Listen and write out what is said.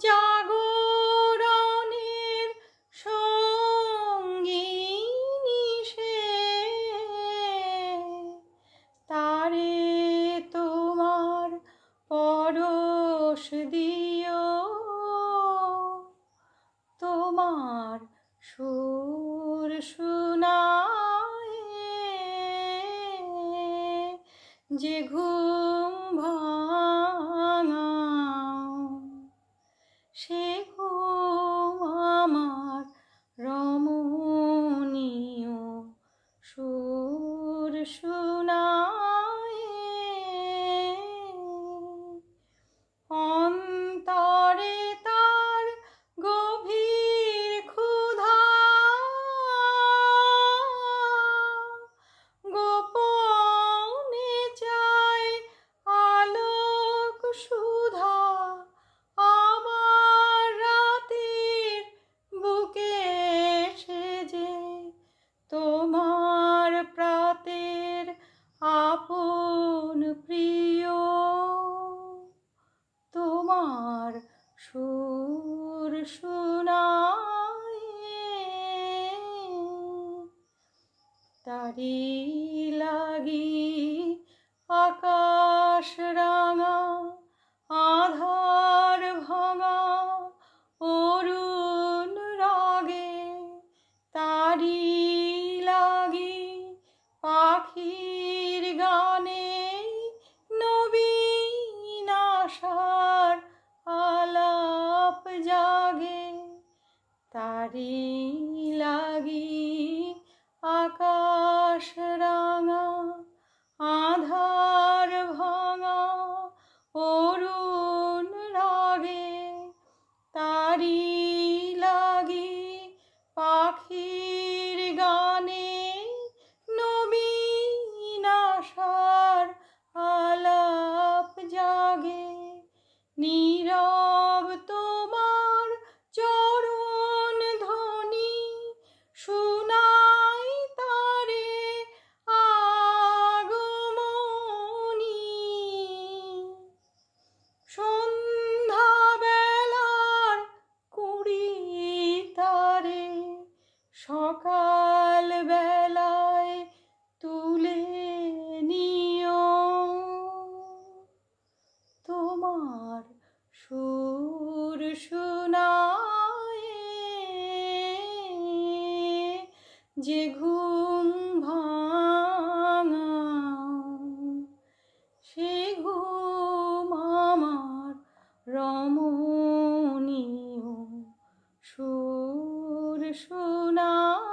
জাগরণের সঙ্গিনী সে, তারে তোমার পরশ দিও, তোমার সুর শুনায় যে ঘুম ভাঙা, সে ঘুম আমার রমণীয় সুর শুনায়। অন্তরে তার গভীর ক্ষুধা, গোপনে চায় আলোক সুধা, আমার রাতের বুকে সেজে তোমার প্রাতের আপন প্রিয়, তোমার সুর শুনায়। তারি লাগি আকাশ রাঙা, আধার ভাঙা অরুণ রাগে, তারি লাগি পাখির গানে নবীন আশার আলাপ জাগে, তারি লাগি আকাশ রাঙা, আধার ভাঙা অরুণ রাগে, তারি লাগি পাখির গানে নবীন আশার আলাপ জাগে। নীরব তোমার চরণ ধ্বনি শুনাই তারে আগমনী, সন্ধ্যা বেলার কুড়ি তারে সকাল বেলায় তুলে নিও, তোমার সুর শুনায় যে ঘুম ভাঙা, সে ঘুম আমার রমণীয় সুর শুনায়।